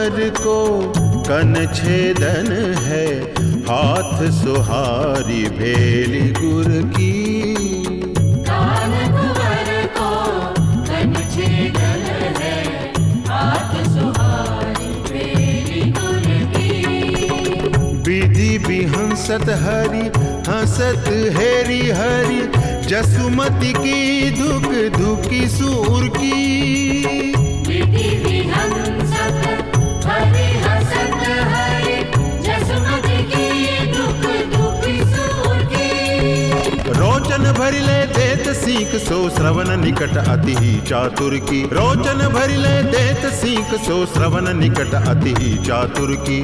कुंवर को कन छेदन है, हाथ सुहारी भेली गुर की। कान कुंवर को कन छेदन है, हाथ सुहारी भेली गुर की। विधि भी हंसत हरि हंसत हेरी हरि, जसुमति की धुक धुकी सूर की। विधि भी हंसत हरि हंसत हरि, जसुमति की धुक धुकी सूर की। रोचन भरिले देत सीख सो श्रवण निकट अति ही चातुर की। रोचन भरिले देत सीख सो श्रवण निकट अति ही चातुर की।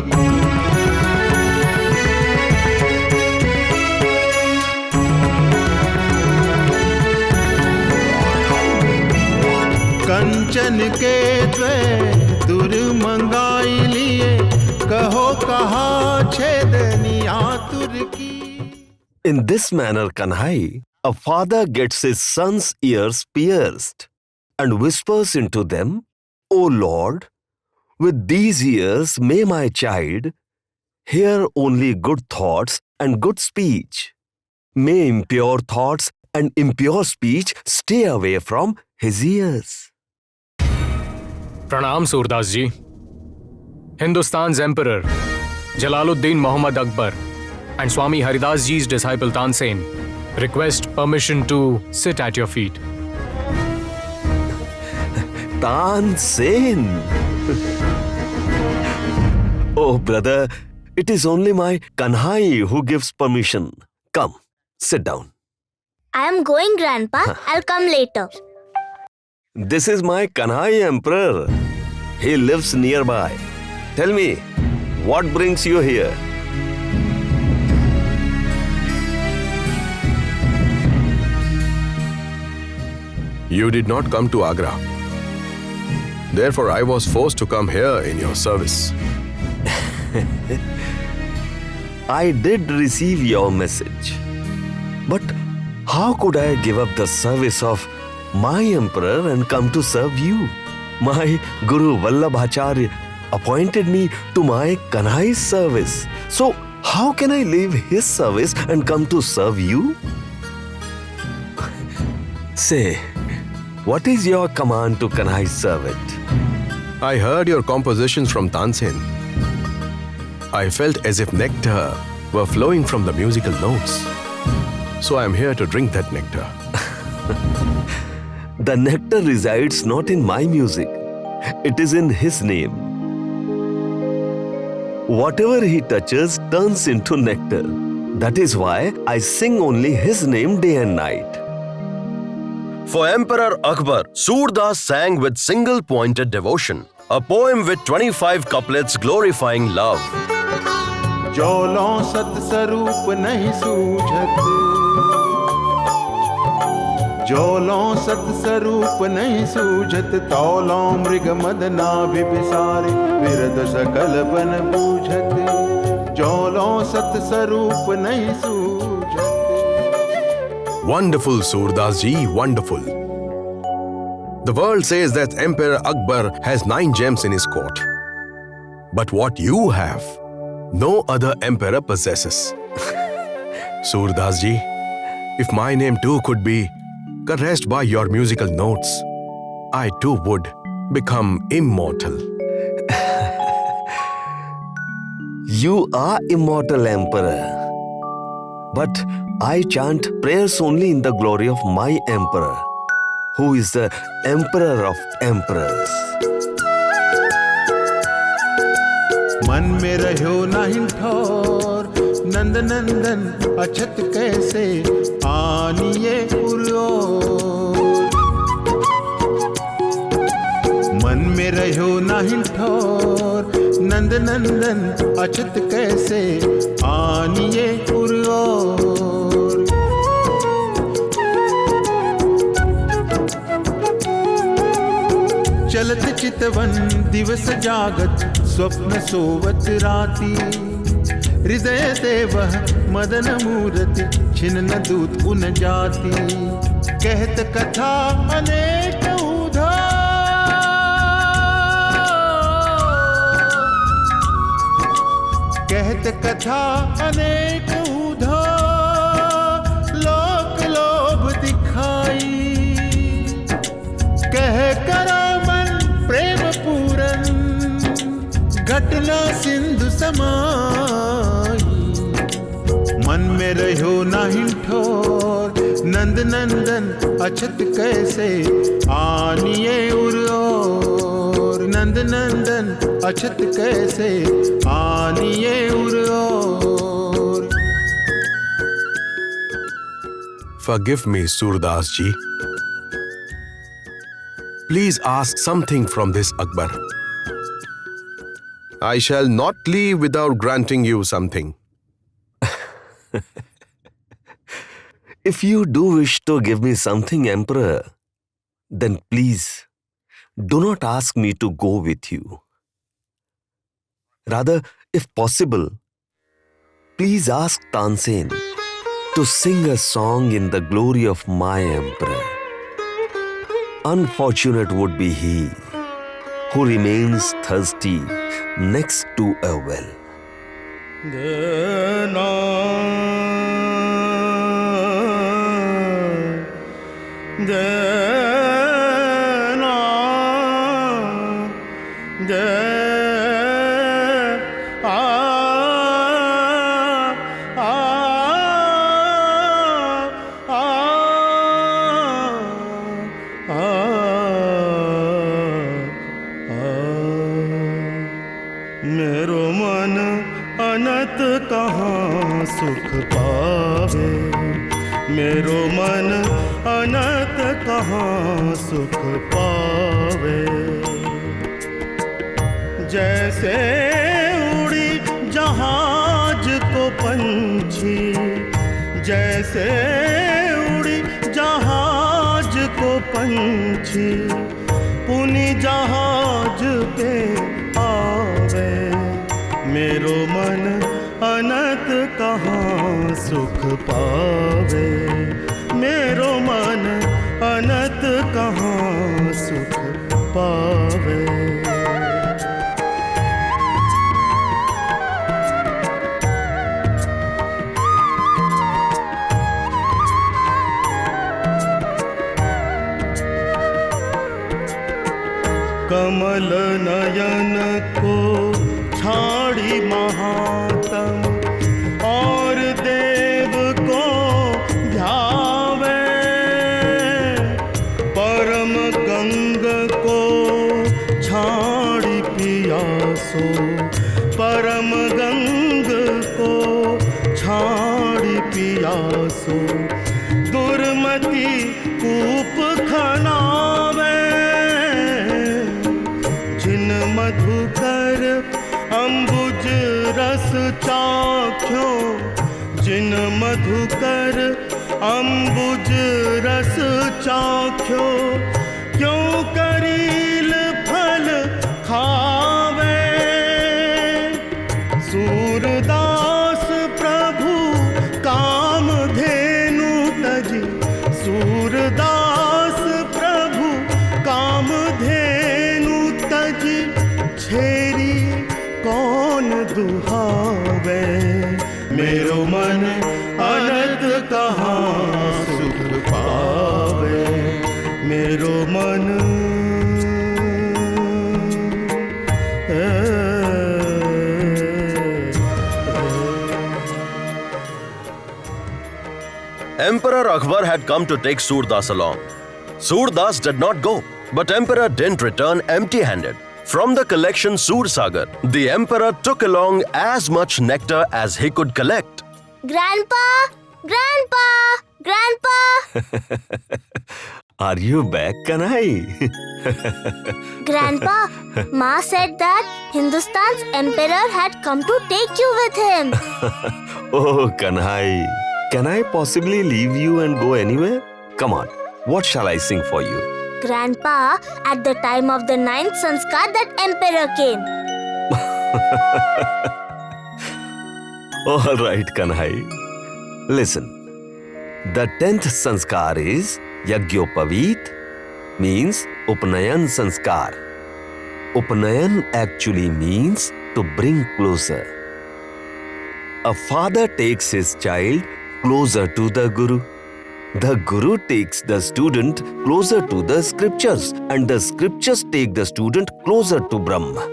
कंचन के द्वै दुर मंगाई लिए, कहो कहा छेदनी आतुर की। In this manner, Kanhai, a father gets his son's ears pierced and whispers into them, O Lord, with these ears may my child hear only good thoughts and good speech. May impure thoughts and impure speech stay away from his ears. प्रणाम सूरदास जी। Hindustan's emperor Jalaluddin Muhammad Akbar and Swami Haridas ji's disciple Tansen request permission to sit at your feet. Tansen! Oh brother, it is only my Kanhai who gives permission. Come, sit down. I am going, Grandpa. I'll come later. This is my Kanhai emperor. He lives nearby. Tell me, what brings you here? You did not come to Agra. Therefore, I was forced to come here in your service. I did receive your message. But how could I give up the service of my emperor and come to serve you? My Guru Vallabhacharya appointed me to my Kanhai's service. So, how can I leave his service and come to serve you? Say, what is your command to Kanhai's servant? I heard your compositions from Tansen. I felt as if nectar were flowing from the musical notes. So I am here to drink that nectar. The nectar resides not in my music. It is in his name. Whatever he touches turns into nectar. That is why I sing only his name day and night. For Emperor Akbar, Surdas sang with single-pointed devotion, a poem with 25 couplets glorifying love. जौलों सत स्वरूप नहीं सूझत, जौलों सत स्वरूप नहीं सूझत, तौलों मृग मद नाभि विसारे, विरद सकल बन बूझत। जौलों सत स्वरूप नहीं सूझत। Wonderful, Surdas ji, wonderful. The world says that Emperor Akbar has 9 gems in his court. But what you have, no other emperor possesses. Surdas ji, if my name too could be caressed by your musical notes, I too would become immortal. You are immortal, Emperor. But I chant prayers only in the glory of my Emperor, who is the Emperor of Emperors. मन में रहो नहीं ठोर, नंद नंदन अछत कैसे आनिए उरोर। मन में रहो नहीं ठोर, नंद नंदन अछत कैसे आनिए उरोर। चलत चितवन दिवस जागत, स्वप्न सोवत राती। हृदय देवह मदन मूरति, छिन्न दूत उन जाति। कहत कथा अनेक उधार, अतीत कथा अनेक ऊधा लोक लोभ दिखाई, कह करो मन प्रेम पूरन घटना सिंधु समाई। मन में रहो नाही ठोर नंद नंदन अछत कैसे आनिए उर नंद नंदन अछत कैसे आनिए उर। Forgive me, Surdas ji. Please ask something from this Akbar. I shall not leave without granting you something. If you do wish to give me something, Emperor, then please do not ask me to go with you. Rather, if possible, please ask Tansen to sing a song in the glory of my emperor. Unfortunate would be he who remains thirsty next to a well. मेरो मन अनत कहाँ सुख पावे, मेरो मन अनत कहाँ सुख पावे। जैसे उड़ी जहाज को पंछी, जैसे उड़ी जहाज को पंछी, पुनि जहाज पे आवे। मेरो मन अनंत कहाँ सुख पावे, मेरो मन अनंत कहाँ सुख पावे। कमल नयन को छाड़ी महात्म और देव को ध्यावे, परम गंग को छाड़ी पियासो, परम गंग को छाड़ी पियासो। दुर्मति कूप खनावे, मधुकर अम्बुज रस चाख्यो, जिन मधुकर अम्बुज रस चाख्यो, क्यों करील फल खावे। सूरदास प्रभु काम धेनु तजी, सूरदास प्रभु काम धेनु तजी, छेरी कौन दुहावे। मेरो मन अनंत कहाँ सुख पावे, मेरो मन Emperor Akbar had come to take Surdas along. Surdas did not go, but Emperor didn't return empty-handed. From the collection Sursagar, the emperor took along as much nectar as he could collect. Grandpa! Grandpa! Grandpa! Are you back, Kanhai? Grandpa, Ma said that Hindustan's emperor had come to take you with him. Oh, Kanhai. Can I possibly leave you and go anywhere? Come on, what shall I sing for you? Grandpa, at the time of the 9th sanskar, that emperor came. All right, Kanhai. Listen. The 10th sanskar is Yagyopavit, means Upnayan sanskar. Upnayan actually means to bring closer. a father takes his child closer to the Guru. The Guru takes the student closer to the scriptures, and the scriptures take the student closer to Brahma.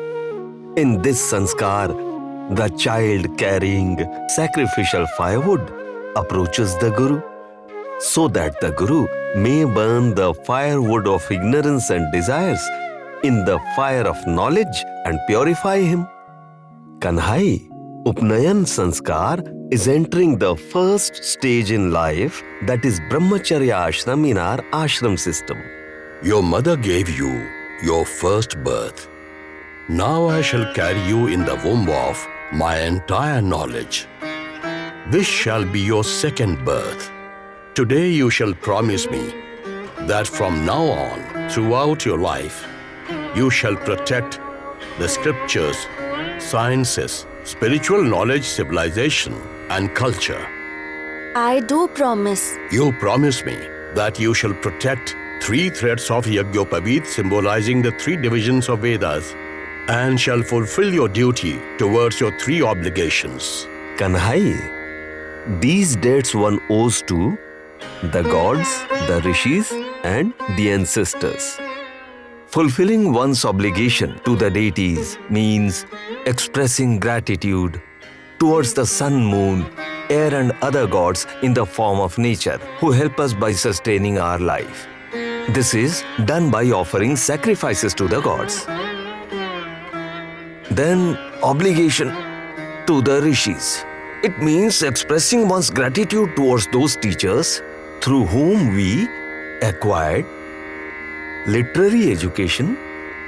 In this sanskar, the child carrying sacrificial firewood approaches the Guru, so that the Guru may burn the firewood of ignorance and desires in the fire of knowledge and purify him. Kanhai, Upnayan Sanskar is entering the first stage in life, that is Brahmacharya Ashram in our ashram system. Your mother gave you your first birth. Now I shall carry you in the womb of my entire knowledge. This shall be your second birth. Today you shall promise me that from now on, throughout your life, you shall protect the scriptures, sciences, spiritual knowledge, civilization, and culture. I do promise. You promise me that you shall protect 3 threads of Yajñopaveet symbolizing the 3 divisions of Vedas, and shall fulfill your duty towards your 3 obligations. Kanhai, these debts one owes to the gods, the rishis, and the ancestors. Fulfilling one's obligation to the deities means expressing gratitude towards the sun, moon, air, and other gods in the form of nature who help us by sustaining our life. This is done by offering sacrifices to the gods. Then, obligation to the rishis. It means expressing one's gratitude towards those teachers through whom we acquired literary education,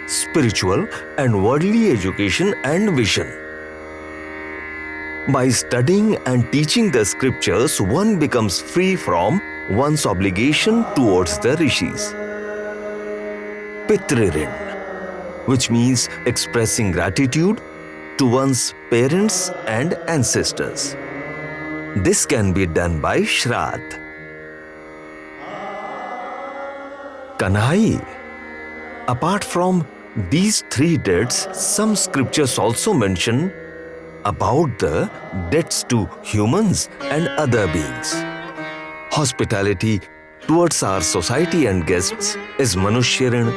spiritual and worldly education and vision. By studying and teaching the scriptures, one becomes free from one's obligation towards the rishis. Pitririn, which means expressing gratitude to one's parents and ancestors. This can be done by Shraddh. Kanhai, apart from these 3 debts, some scriptures also mention about the debts to humans and other beings. Hospitality towards our society and guests is Manushyarin.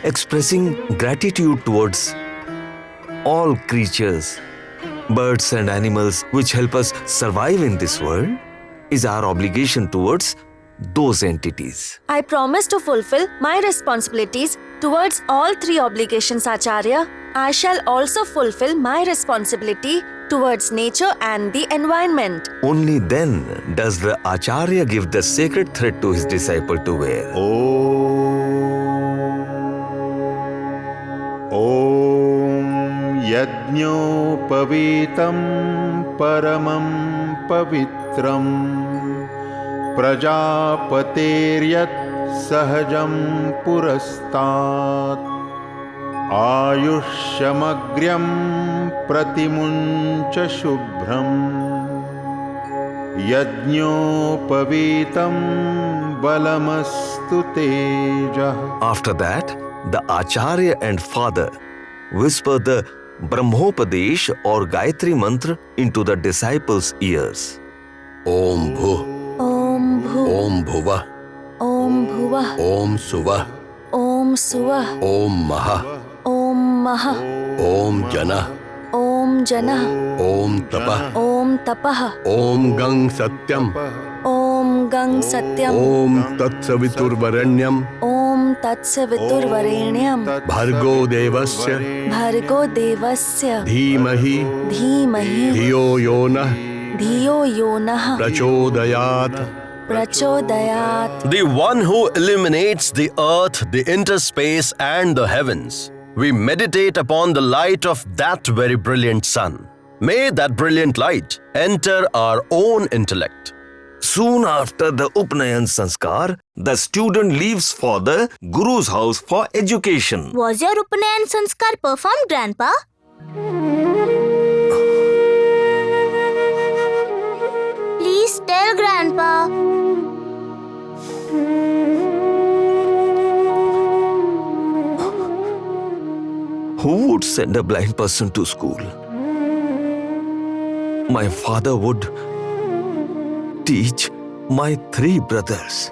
Expressing gratitude towards all creatures, birds and animals which help us survive in this world is our obligation towards those entities. I promise to fulfill my responsibilities towards all 3 obligations, Acharya. I shall also fulfill my responsibility towards nature and the environment. Only then does the Acharya give the sacred thread to his disciple to wear. ॐ यज्ञोपवीतं परमं पवित्रं प्रजापतेर्यत् सहजं पुरस्तात् आयुष्यमग्र्यं प्रतिमुञ्च शुभ्रम् यज्ञोपवीतं बलमस्तु तेजः. After that, the Acharya and father whisper the Brahmopadesh or Gayatri mantra into the disciples' ears. Om Bhu, Om Bhu, Om Bhuva, Om Bhuva, Om Suva, Om Suva, Om Maha, Om Maha, Om Jana, Om Jana, Om Tapa, Om Tapah, Om Gang Satyam, Om Gang Satyam, Om Tat Saviturvaranyam, Om Tat Saviturvarenyam, Bhargo Devasya, Bhargo Devasya, Dhimahi, Dhimahi, Dhiyo Yona, Dhiyo Yonah, Prachodayat. Prachodayat. The one who illuminates the earth, the interspace, and the heavens. We meditate upon the light of that very brilliant sun. May that brilliant light enter our own intellect. Soon after the Upnayan Sanskar, the student leaves for the Guru's house for education. Was your Upnayan Sanskar performed, Grandpa? Please tell Grandpa. Who would send a blind person to school? my father would teach my 3 brothers.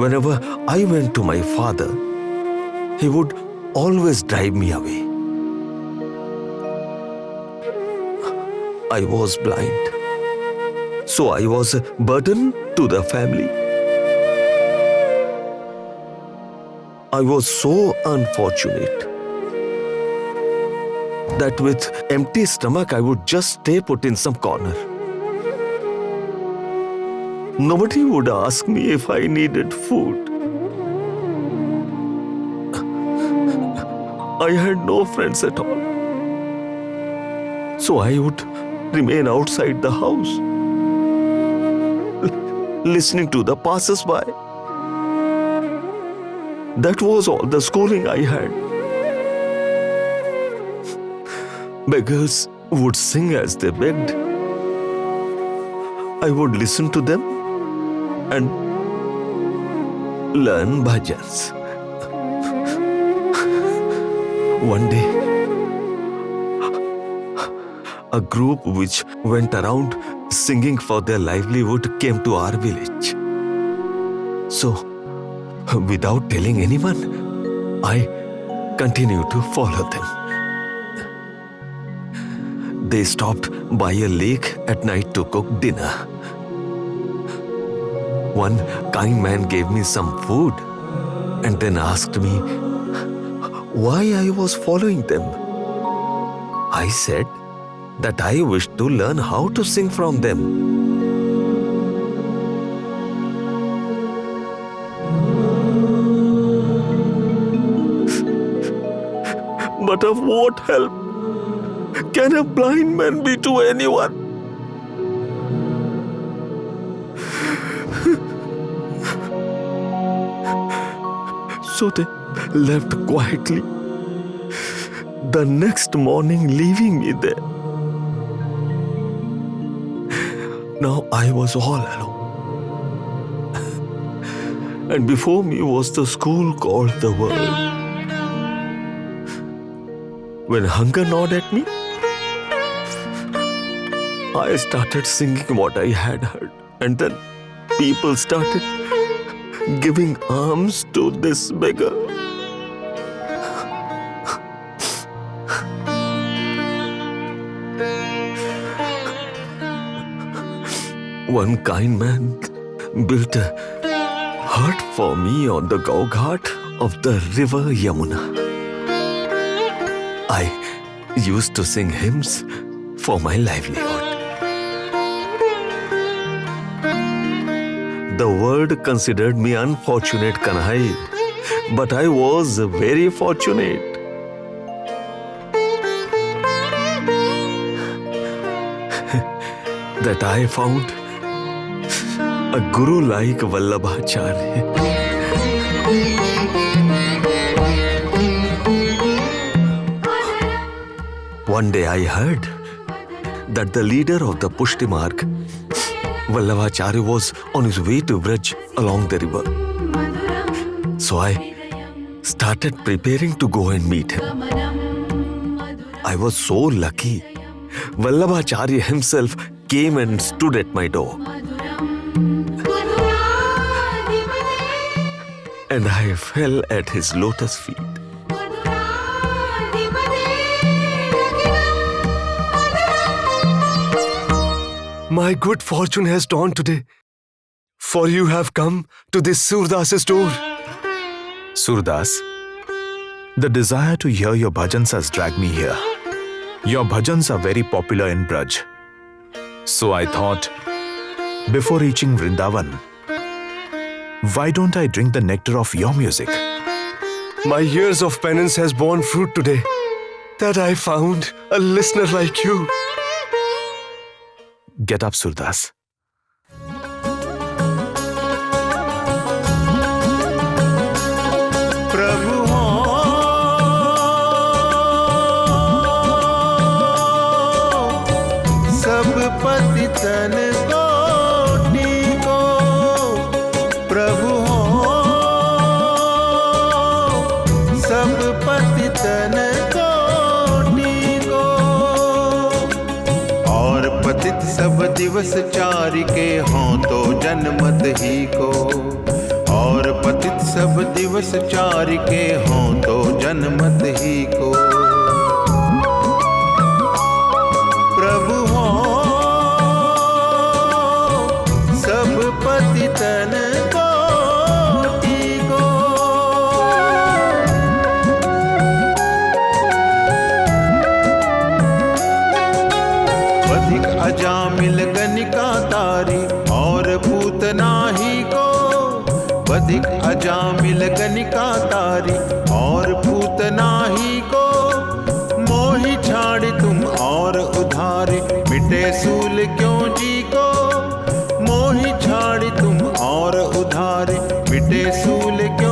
Whenever I went to my father, he would always drive me away. I was blind, so I was a burden to the family. I was so unfortunate that with empty stomach I would just stay put in some corner. Nobody would ask me if I needed food. I had no friends at all. So I would remain outside the house, listening to the passers-by. That was all the schooling I had. Beggars would sing as they begged. I would listen to them and learn bhajans. One day, a group which went around singing for their livelihood came to our village. So, without telling anyone, I continued to follow them. They stopped by a lake at night to cook dinner. One kind man gave me some food and then asked me why I was following them. I said that I wished to learn how to sing from them. But of what help can a blind man be to anyone? So they left quietly. The next morning, leaving me there. Now I was all alone. And before me was the school called the world. When hunger gnawed at me, I started singing what I had heard. And then people started giving alms to this beggar. One kind man built a hut for me on the Gaughat of the river Yamuna. I used to sing hymns for my livelihood. The world considered me unfortunate, Kanhai, but I was very fortunate. That I found a guru like Vallabhacharya. One day I heard that the leader of the Pushti Marg, Vallabhacharya, was on his way to Braj along the river. So I started preparing to go and meet him. I was so lucky. Vallabhacharya himself came and stood at my door. And I fell at his lotus feet. My good fortune has dawned today, for you have come to this Surdas's door. Surdas, the desire to hear your bhajans has dragged me here. Your bhajans are very popular in Braj. So I thought, before reaching Vrindavan, why don't I drink the nectar of your music? My years of penance has borne fruit today, that I found a listener like you. Get up, Surdas. प्रभु हो सब पतितन कोटि को, प्रभु हो सब पतितन कोटि को, और पतित सब दिवस चारि के हों तो जनमत ही को, और पतित सब दिवस चारि के हों तो जनमत ही को। प्रभु हो सब पतितन कोटि को। अधिक अजामिल गनिका तारी और पूतना ही को, अधिक अजामिल गनिका तारी और पूतना ही को। मोहि छाड़ तुम और उधारे, मिटे सूल क्यों जी को। मोहि छाड़ तुम और उधारे, मिटे सूल क्यों